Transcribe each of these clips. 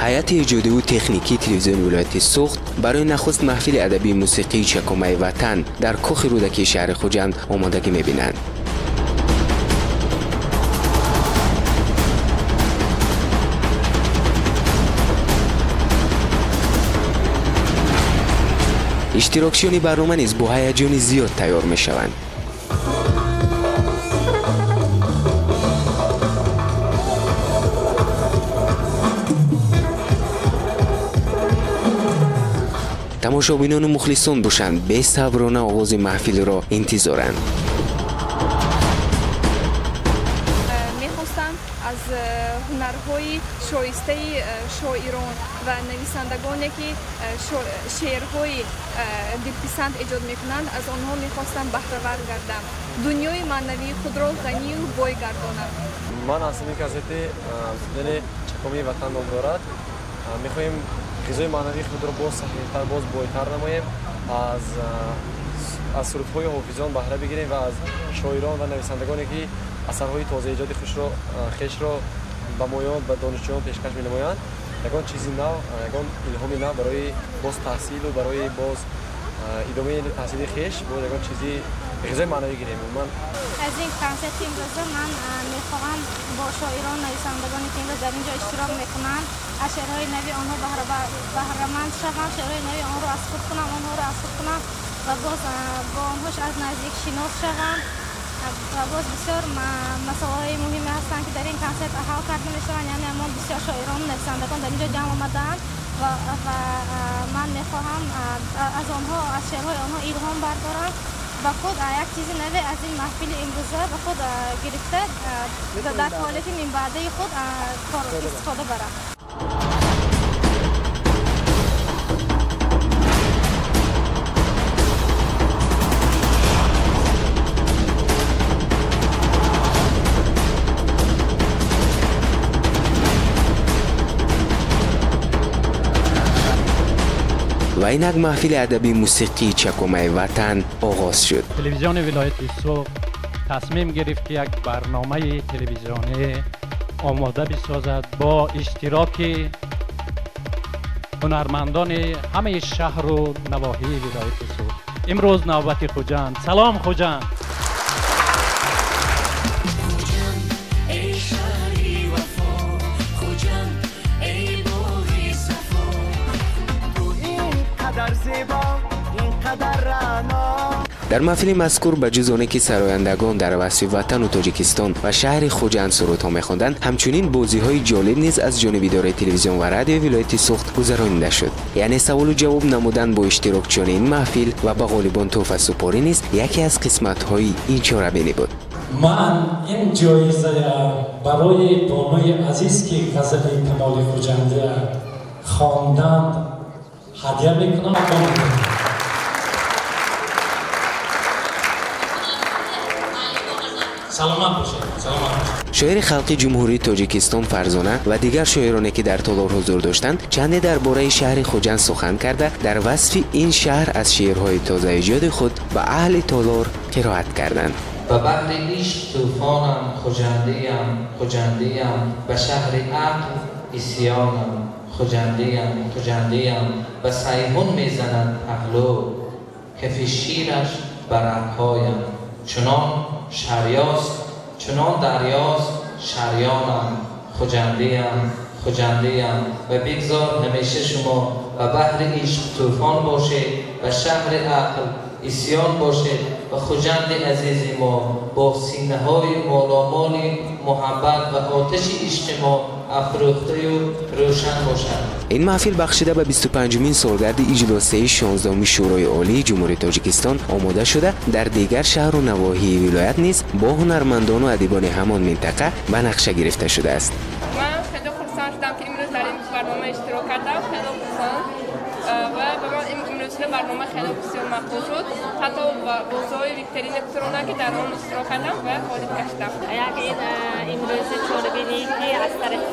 هیئت ایجادی و تکنیکی تلویزیون ولایت سوخت برای نخست محفل ادبی موسیقی چکمه وطن در کاخ رودکی شهر خوجند آمادگی می‌بینند. اشتراکچیان برنامه نیز با هیجان زیاد تیار می‌شوند. تماشابینان و مخلصان باشند بی‌صبرانه آغاز محفل را انتظارند. می‌خواستم از هنرهای شایسته شاعران و نویسندگانی که شعرهای دلپسند ایجاد می‌کنند از آنها می‌خواستم بهره‌ور گردم. دنیای معنوی خود را غنی و بای گردانم. من اصلی کاستی دل چکمه وطن نام دارد. می‌خواهیم غذای معنوی خود را باز صحیح‌تر باز بایتر نماییم، از سرودهای حافظان بهره بگیریم و از شاعران و نویسندگانی که اثرهای تازه ایجاد خویش را به مایان به دانشجویان پیشکش می‌نمایند. یگان چیزی نو، یگان الهامی نو برای باز تحصیل و برای باز ادامه تحصیل خویش باز یگان چیزی غذای معنوی گیریم. من از این کنسرت امروزه من می‌خواهم با شاعران نویسندگانی که امروز در اینجا اشتراک می‌کنند از شعرهای نوی آنها بهره‌مند شوم، شعرهای نوی آنها را اسکوت کنم، و باز با آنهاش از نزدیک شناس شوم و باز بسیار مسائل مهمی هستند که در این کنسرت حل کرده می‌شوند. یعنی ما بسیار شاعران و نویسندگان در اینجا جمع آمدند و من می‌خواهم از آنها از شعرهای آنها الهام بردارم و خود یک چیزی نوی از این محفل امروزه به خود گرفته در حالت من بعده خود استفاده برم. و اینک محفل ادبی موسیقی چکمه وطن آغاز شد. تلویزیون ولایت سوخت تصمیم گرفت که یک برنامه تلویزیونی آماده بسازد با اشتراک هنرمندان همه شهر و نواحی ولایت سوخت. امروز نوبت خوجند. سلام خوجند. در محفل مذکور به جز آنکه سرایندگان در وصف وطن و تاجیکستان و شهر خوجند سرودها می‌خواندند، همچنین بازی‌های جالب نیز از جانب اداره تلویزیون و رادیو ولایت سوخت گذرانیده شد. یعنی سوال و جواب نمودن با اشتراکچیان این محفل و به غالبان تحفه سپاری نیز یکی از قسمت‌های این چهاره‌بینی بود. من این جایزه برای بانوی عزیز که غزل کمال خوجنده خواندند هدیه می‌کنم. سلامت باشید. شاعر خلقی جمهوری تاجیکستان فرزانه و دیگر شاعرانی که در تالار حضور داشتند چندی درباره شهر خوجند سخن کرده در وصف این شهر از شعرهای تازه ایجاد خود به اهل تالار قرائت کردند. و بحر عشق طوفانم خوجنده‌ام به شهر عقل عصیانم خوجنده‌ام و سیحون میزند پهلو کف شیرش بر رگ‌هایم چنان شریاست چنان دریاست شریانم خوجنده‌ام و بگذار همیشه شما و بحر عشق طوفان باشه و شهر عقل عصیان باشه و خوجند عزیز ما با سینه‌های مالامال محبت و آتش عشق ما افروخته و روشن باشد. این محفل بخشیده به 25مین سالگرد اجلاسه 16 شورای عالی جمهوری تاجیکستان آماده شده در دیگر شهر و نواحی ولایت نیز با هنرمندان و ادیبان همان منطقه به نقشه گرفته شده است. من خیلی خوشحال شدم که امروز در این برنامه اشتراک کردم. خیلی خوشحال و به من امروز برنامه خیلی بسیار مقبول شد. حتی بازهای ویکترین الکترونه که در آن اشتراک کردم و خالد گشتم. این امروز چهاره‌بینی که از طرف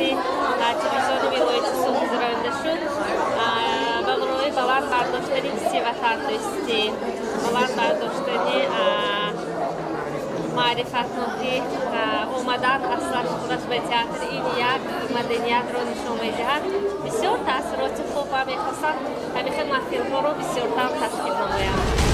تلویزیون ولایت سوخت گذرانده شد به برای باور برداشتن سی وطن دوستی، باور برداشتن معرفت نهی омадан аз саршухураш ба театр ин як маданиятро нишон медиҳад. Бисёр таъсироти хуб ва мехостам ҳамин хел маҳфилҳоро бисёртар ташкил намоям.